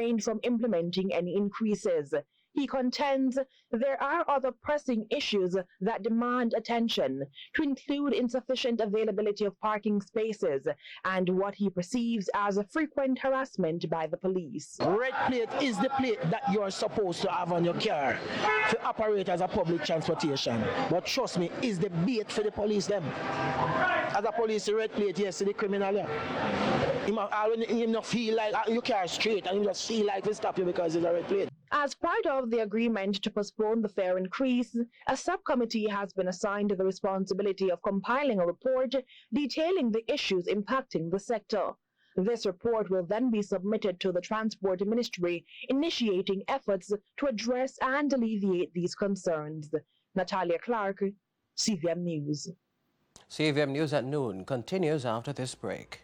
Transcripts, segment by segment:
refrained from implementing any increases. He contends there are other pressing issues that demand attention, to include insufficient availability of parking spaces and what he perceives as frequent harassment by the police. Red plate is the plate that you're supposed to have on your car to operate as a public transportation. But trust me, is the bait for the police them. As a police, the red plate, yes, the criminal. He not feel like you car straight and you just feel like they stop you because it's a red plate. As part of the agreement to postpone the fare increase, a subcommittee has been assigned the responsibility of compiling a report detailing the issues impacting the sector. This report will then be submitted to the Transport Ministry, initiating efforts to address and alleviate these concerns. Natalia Clark, CVM News. CVM News at noon continues after this break.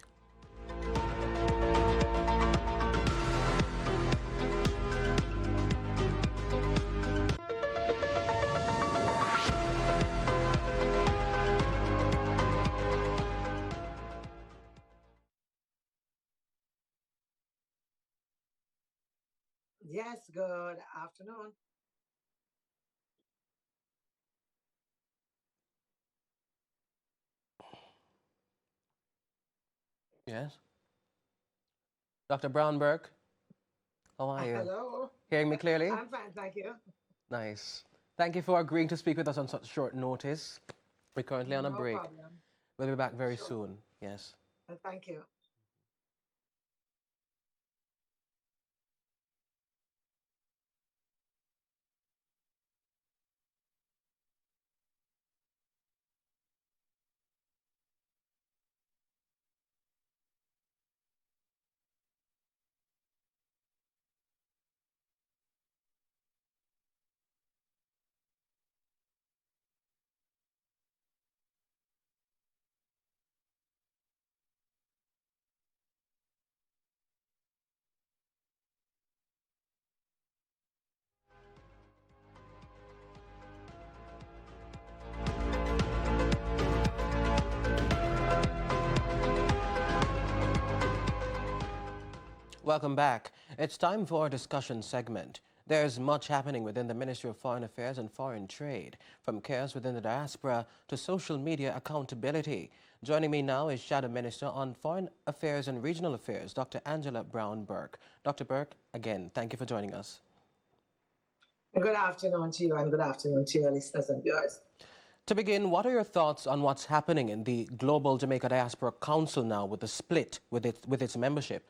Yes, good afternoon. Yes. Dr. Brown-Burke, how are you? Hello. Hearing me clearly? I'm fine, thank you. Nice. Thank you for agreeing to speak with us on such short notice. We're currently on a break. No problem. We'll be back very soon. Yes. Thank you. Welcome back. It's time for our discussion segment. There's much happening within the Ministry of Foreign Affairs and Foreign Trade, from chaos within the diaspora to social media accountability. Joining me now is Shadow Minister on Foreign Affairs and Regional Affairs, Dr. Angela Brown-Burke. Dr. Burke, again, thank you for joining us. Good afternoon to you and good afternoon to your listeners and viewers. To begin, what are your thoughts on what's happening in the Global Jamaica Diaspora Council now with the split with its membership?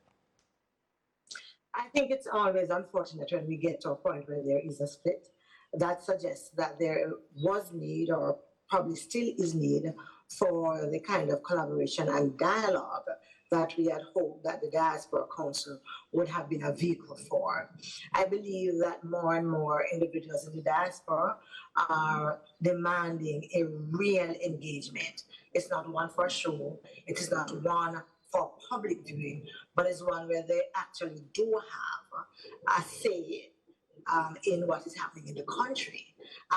I think it's always unfortunate when we get to a point where there is a split. That suggests that there was need, or probably still is need, for the kind of collaboration and dialogue that we had hoped that the Diaspora Council would have been a vehicle for. I believe that more and more individuals in the diaspora are demanding a real engagement. It's not one for show, it is not one for public viewing, but it's one where they actually do have a say in what is happening in the country,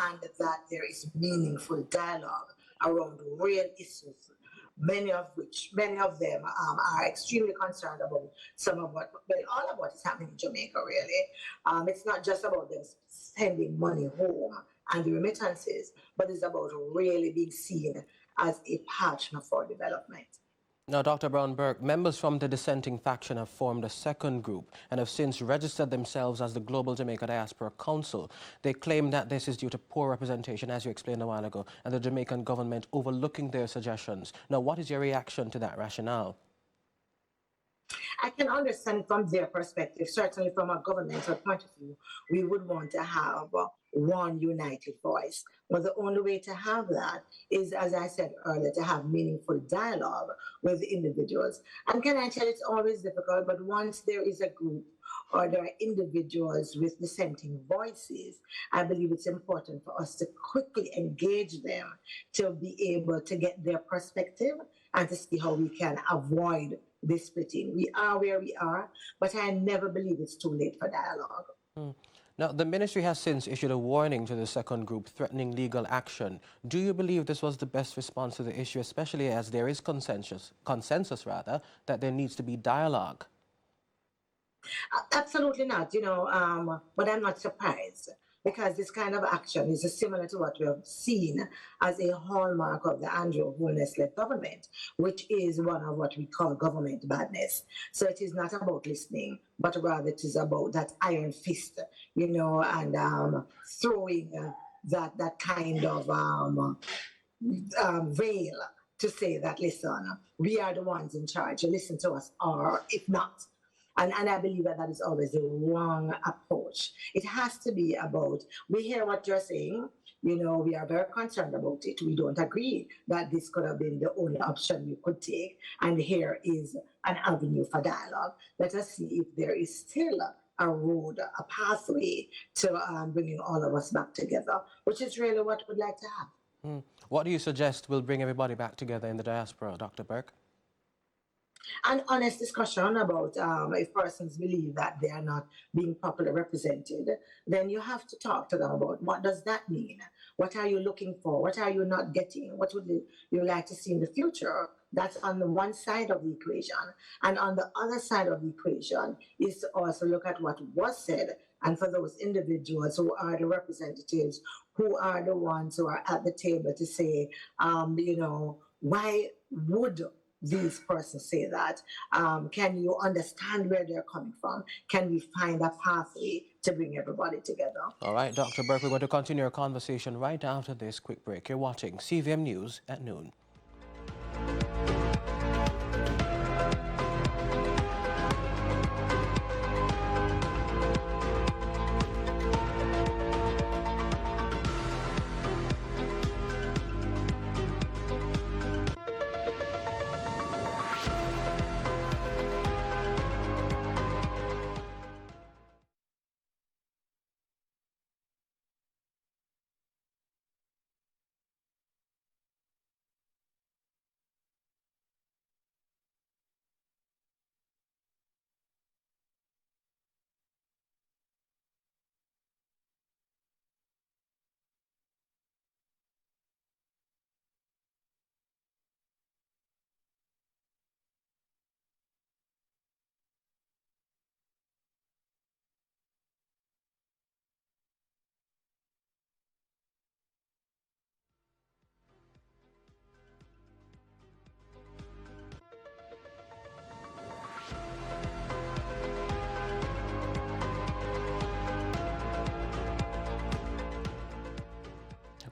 and that there is meaningful dialogue around real issues, many of them are extremely concerned about all of what is happening in Jamaica, really. It's not just about them sending money home and the remittances, but it's about really being seen as a partner for development. Now, Dr. Brown-Burke, members from the dissenting faction have formed a second group and have since registered themselves as the Global Jamaica Diaspora Council. They claim that this is due to poor representation, as you explained a while ago, and the Jamaican government overlooking their suggestions. Now, what is your reaction to that rationale? I can understand from their perspective. Certainly from a governmental point of view, we would want to have one united voice. But the only way to have that is, as I said earlier, to have meaningful dialogue with individuals. And can I tell you, it's always difficult, but once there is a group or there are individuals with dissenting voices, I believe it's important for us to quickly engage them to be able to get their perspective and to see how we can avoid this splitting. We are where we are, but I never believe it's too late for dialogue. Now, the ministry has since issued a warning to the second group threatening legal action. Do you believe this was the best response to the issue, especially as there is consensus that there needs to be dialogue? Absolutely not, but I'm not surprised because this kind of action is similar to what we have seen as a hallmark of the Andrew Holness-led government, which is one of what we call government badness. So it is not about listening, but rather it is about that iron fist, and throwing that kind of veil to say that, listen, we are the ones in charge, listen to us, or if not. And I believe that is always the wrong approach. It has to be about, we hear what you're saying, we are very concerned about it. We don't agree that this could have been the only option you could take. And here is an avenue for dialogue. Let us see if there is still a road, a pathway to bringing all of us back together, which is really what we'd like to have. What do you suggest will bring everybody back together in the diaspora, Dr. Burke? An honest discussion about if persons believe that they are not being properly represented, then you have to talk to them about what does that mean? What are you looking for? What are you not getting? What would you like to see in the future? That's on the one side of the equation. And on the other side of the equation is to also look at what was said. And for those individuals who are the representatives, who are the ones who are at the table to say, why would these persons say that? Can you understand where they're coming from? Can we find a pathway to bring everybody together? All right, Dr. Burke, we're going to continue our conversation right after this quick break. You're watching CVM News at noon.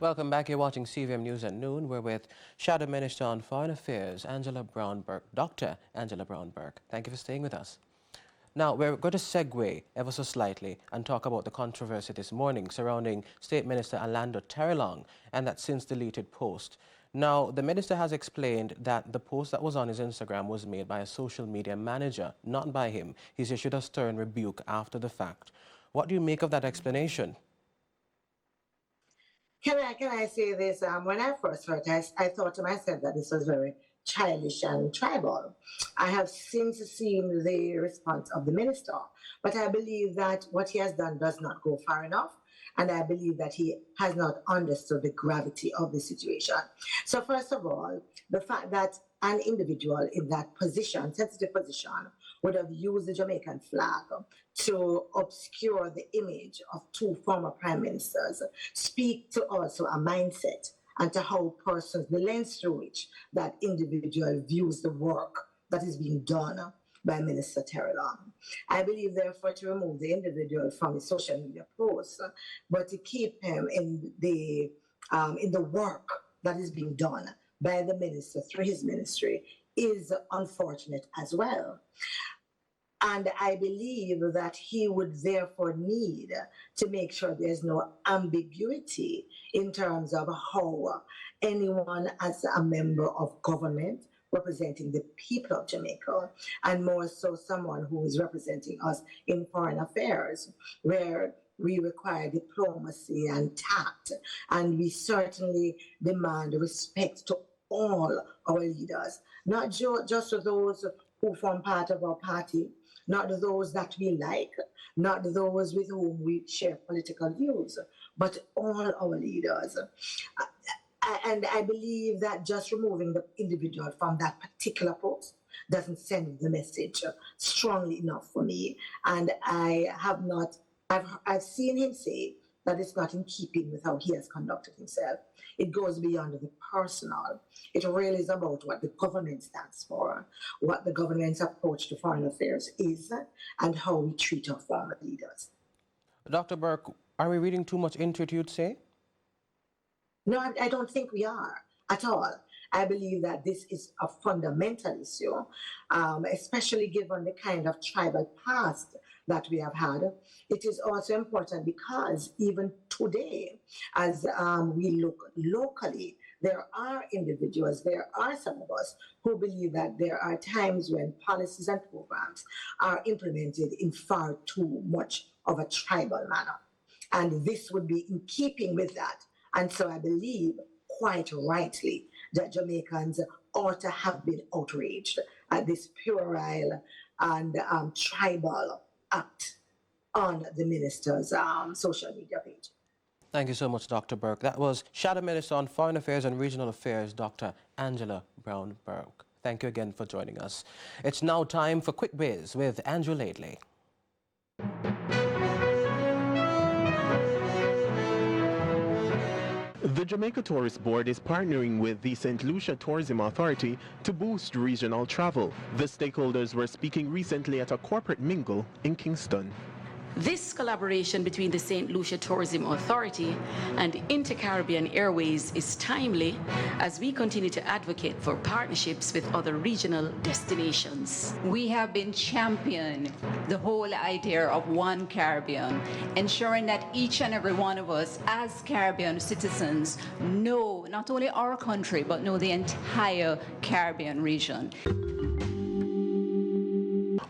Welcome back. You're watching CVM News at noon. We're with Shadow Minister on Foreign Affairs, Angela Brown-Burke, Dr. Angela Brown-Burke. Thank you for staying with us. Now, we're going to segue ever so slightly and talk about the controversy this morning surrounding State Minister Orlando Terrelong and that since-deleted post. Now, the minister has explained that the post that was on his Instagram was made by a social media manager, not by him. He's issued a stern rebuke after the fact. What do you make of that explanation? Can I say this? When I first heard it, I thought to myself that this was very childish and tribal. I have since seen the response of the minister, but I believe that what he has done does not go far enough. And I believe that he has not understood the gravity of the situation. So first of all, the fact that an individual in that position, sensitive position, would have used the Jamaican flag to obscure the image of two former prime ministers speak to also a mindset and to how persons, the lens through which that individual views the work that is being done by Minister Terrelong. I believe, therefore, to remove the individual from his social media posts, but to keep him in the work that is being done by the minister through his ministry is unfortunate as well. And I believe that he would therefore need to make sure there's no ambiguity in terms of how anyone as a member of government representing the people of Jamaica, and more so someone who is representing us in foreign affairs, where we require diplomacy and tact, and we certainly demand respect to all our leaders, not just to those who form part of our party, not those that we like, not those with whom we share political views, but all our leaders. And I believe that just removing the individual from that particular post doesn't send the message strongly enough for me. And I've seen him say that it's not in keeping with how he has conducted himself. It goes beyond the personal. It really is about what the government stands for, what the government's approach to foreign affairs is, and how we treat our foreign leaders. Dr. Burke, are we reading too much into it, you'd say? No, I don't think we are at all. I believe that this is a fundamental issue, especially given the kind of tribal past that we have had. It is also important because even today, as we look locally, there are individuals, there are some of us who believe that there are times when policies and programs are implemented in far too much of a tribal manner. And this would be in keeping with that. And so I believe quite rightly that Jamaicans ought to have been outraged at this puerile and tribal act on the minister's social media page. Thank you so much, Dr. Burke. That was Shadow Minister on Foreign Affairs and Regional Affairs, Dr. Angela Brown-Burke. Thank you again for joining us. It's now time for Quick Biz with Andrew Laidley. The Jamaica Tourist Board is partnering with the St. Lucia Tourism Authority to boost regional travel. The stakeholders were speaking recently at a corporate mingle in Kingston. This collaboration between the St. Lucia Tourism Authority and Inter-Caribbean Airways is timely as we continue to advocate for partnerships with other regional destinations. We have been championing the whole idea of one Caribbean, ensuring that each and every one of us as Caribbean citizens know not only our country, but know the entire Caribbean region.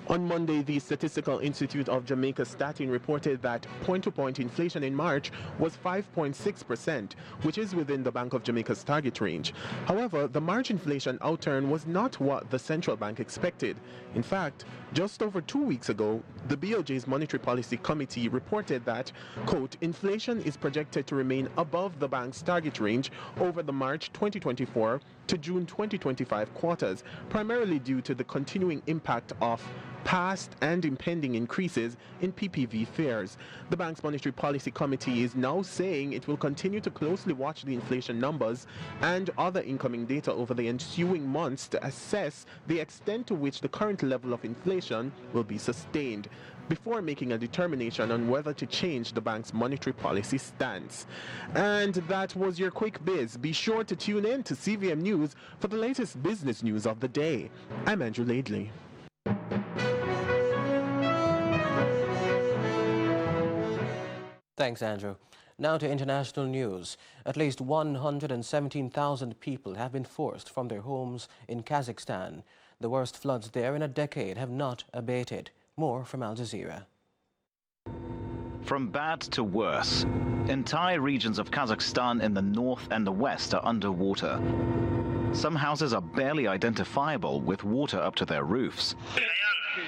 On Monday, the Statistical Institute of Jamaica Statin reported that point-to-point inflation in March was 5.6%, which is within the Bank of Jamaica's target range. However, the March inflation outturn was not what the central bank expected. In fact, just over 2 weeks ago, the BOJ's Monetary Policy Committee reported that, quote, inflation is projected to remain above the bank's target range over the March 2024 to June 2025 quarters, primarily due to the continuing impact of past and impending increases in PPV fares. The bank's Monetary Policy Committee is now saying it will continue to closely watch the inflation numbers and other incoming data over the ensuing months to assess the extent to which the current level of inflation will be sustained before making a determination on whether to change the bank's monetary policy stance. And that was your Quick Biz. Be sure to tune in to CVM News for the latest business news of the day. I'm Andrew Laidley. Thanks, Andrew. Now to international news. At least 117,000 people have been forced from their homes in Kazakhstan. The worst floods there in a decade have not abated. More from Al Jazeera. From bad to worse, entire regions of Kazakhstan in the north and the west are underwater. Some houses are barely identifiable with water up to their roofs.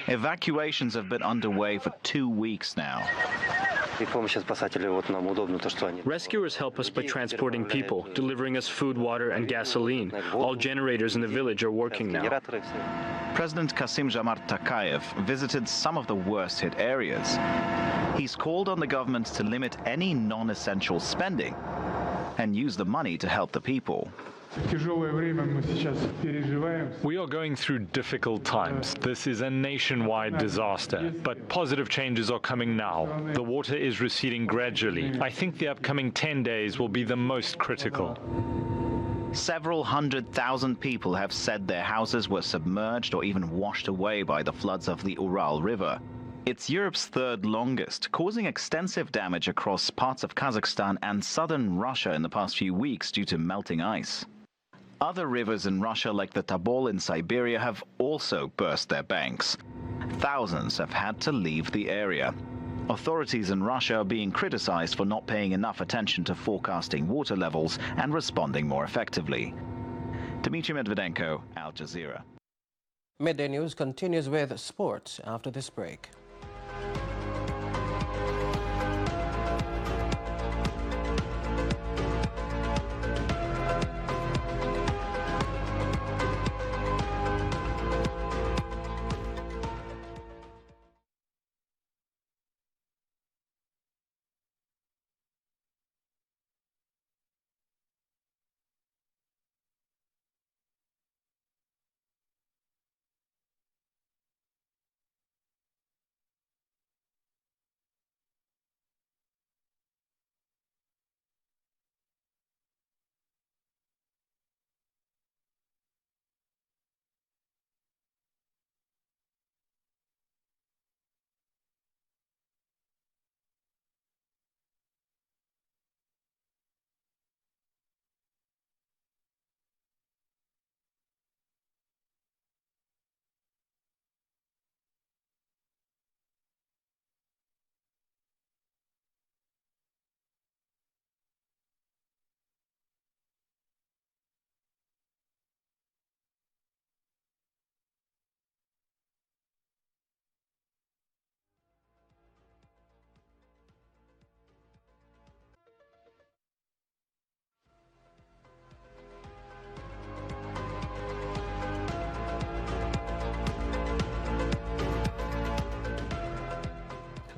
Evacuations have been underway for 2 weeks now. Rescuers help us by transporting people, delivering us food, water, and gasoline. All generators in the village are working now. President Kassym-Jomart Tokayev visited some of the worst hit areas. He's called on the government to limit any non-essential spending and use the money to help the people. We are going through difficult times. This is a nationwide disaster, but positive changes are coming now. The water is receding gradually. I think the upcoming 10 days will be the most critical. Several 100,000 people have said their houses were submerged or even washed away by the floods of the Ural River. It's Europe's third longest, causing extensive damage across parts of Kazakhstan and southern Russia in the past few weeks due to melting ice. Other rivers in Russia, like the Tabol in Siberia, have also burst their banks. Thousands have had to leave the area. Authorities in Russia are being criticized for not paying enough attention to forecasting water levels and responding more effectively. Dmitry Medvedenko, Al Jazeera. Midday News continues with sports after this break.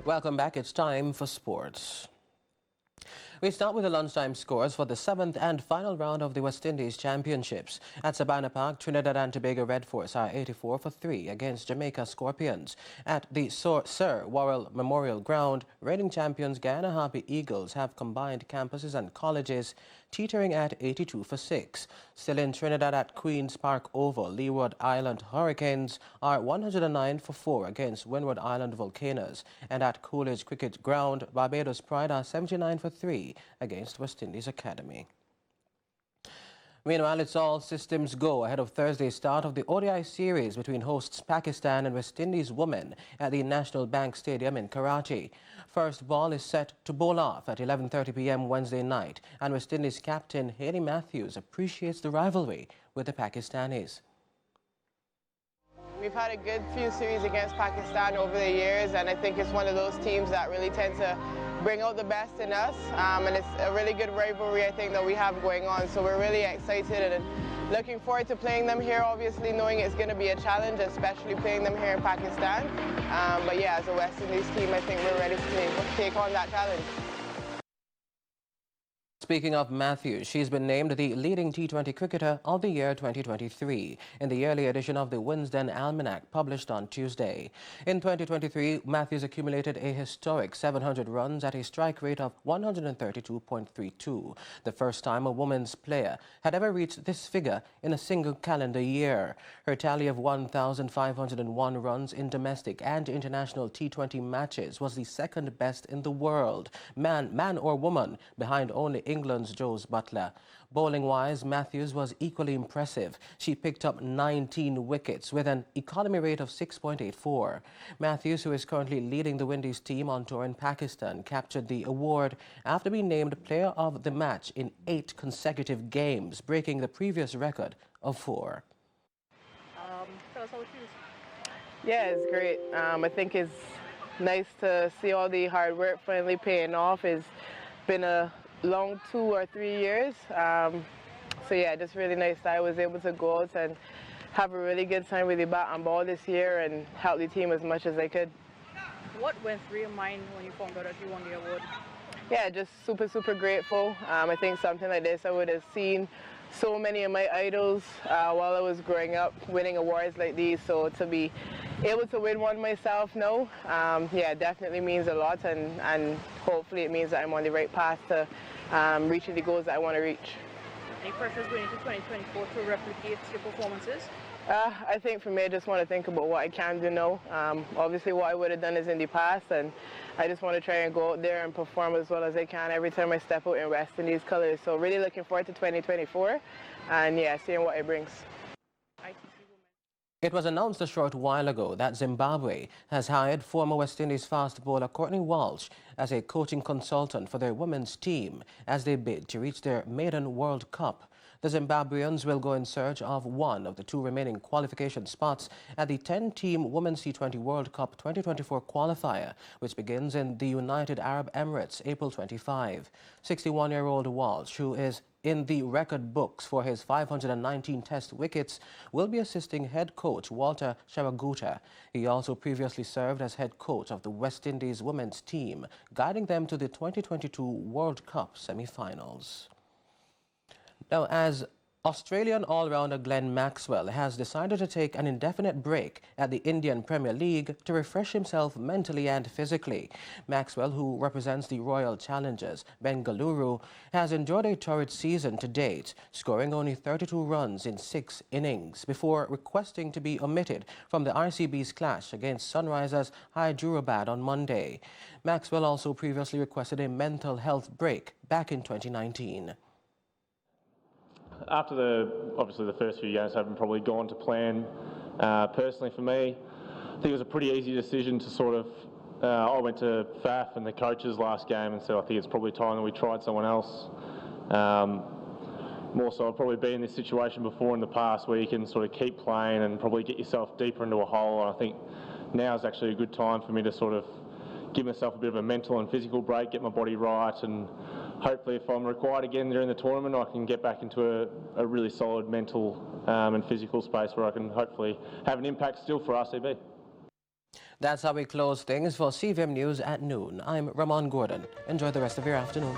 Welcome back. It's time for sports. We start with the lunchtime scores for the 7th and final round of the West Indies Championships. At Sabana Park, Trinidad and Tobago Red Force are 84-3 against Jamaica Scorpions. At the Sir Worrell Memorial Ground, reigning champions Guyana Harpy Eagles have combined campuses and colleges, teetering at 82-6. Still in Trinidad at Queen's Park Oval, Leeward Island Hurricanes are 109-4 against Windward Island Volcanoes. And at Coolidge Cricket Ground, Barbados Pride are 79-3 against West Indies Academy. Meanwhile, it's all systems go ahead of Thursday's start of the ODI series between hosts Pakistan and West Indies women at the National Bank Stadium in Karachi. First ball is set to bowl off at 11:30 p.m. Wednesday night, and West Indies captain Hayley Matthews appreciates the rivalry with the Pakistanis. We've had a good few series against Pakistan over the years, and I think it's one of those teams that really tend to bring out the best in us, and it's a really good rivalry I think that we have going on, so we're really excited and looking forward to playing them here, obviously knowing it's going to be a challenge, especially playing them here in Pakistan, but yeah, as a West Indies team I think we're ready to take on that challenge. Speaking of Matthews, she's been named the leading T20 cricketer of the year 2023 in the yearly edition of the Winsden Almanac published on Tuesday. In 2023, Matthews accumulated a historic 700 runs at a strike rate of 132.32, the first time a women's player had ever reached this figure in a single calendar year. Her tally of 1,501 runs in domestic and international T20 matches was the second best in the world, man or woman, behind only England's Joes Butler. Bowling-wise, Matthews was equally impressive. She picked up 19 wickets with an economy rate of 6.84. Matthews, who is currently leading the Windies team on tour in Pakistan, captured the award after being named player of the match in 8 consecutive games, breaking the previous record of 4. Tell us how it feels. Yeah, it's great. I think it's nice to see all the hard work finally paying off. It's been a long 2 or 3 years. So yeah, just really nice that I was able to go out and have a really good time with the bat and ball this year and help the team as much as I could. What went through your mind when you found out that you won the award? Yeah, just super grateful. I think something like this I would have seen so many of my idols while I was growing up winning awards like these, so to be able to win one myself now, yeah, definitely means a lot, and hopefully it means that I'm on the right path to reaching the goals that I want to reach. Any pressures going into 2024 to replicate your performances? I think for me, I just want to think about what I can do now. Obviously what I would have done is in the past, and I just want to try and go out there and perform as well as I can every time I step out in West Indies colours. So really looking forward to 2024 and yeah, seeing what it brings. It was announced a short while ago that Zimbabwe has hired former West Indies fast bowler Courtney Walsh as a coaching consultant for their women's team as they bid to reach their maiden World Cup. The Zimbabweans will go in search of one of the 2 remaining qualification spots at the 10-team Women's T20 World Cup 2024 qualifier, which begins in the United Arab Emirates April 25. 61-year-old Walsh, who is in the record books for his 519 test wickets, will be assisting head coach Walter Sharaguta. He also previously served as head coach of the West Indies women's team, guiding them to the 2022 World Cup semi-finals. Now, as Australian all-rounder Glenn Maxwell has decided to take an indefinite break at the Indian Premier League to refresh himself mentally and physically. Maxwell, who represents the Royal Challengers Bengaluru, has enjoyed a torrid season to date, scoring only 32 runs in 6 innings before requesting to be omitted from the RCB's clash against Sunrisers Hyderabad on Monday. Maxwell also previously requested a mental health break back in 2019. After obviously the first few games haven't probably gone to plan, personally for me, I think it was a pretty easy decision to sort of, I went to FAF and the coaches last game and said I think it's probably time that we tried someone else. More so I've probably been in this situation before in the past where you can sort of keep playing and probably get yourself deeper into a hole, and I think now is actually a good time for me to sort of give myself a bit of a mental and physical break, get my body right, and hopefully if I'm required again during the tournament, I can get back into a really solid mental and physical space where I can hopefully have an impact still for RCB. That's how we close things for CVM News at noon. I'm Ramon Gordon. Enjoy the rest of your afternoon.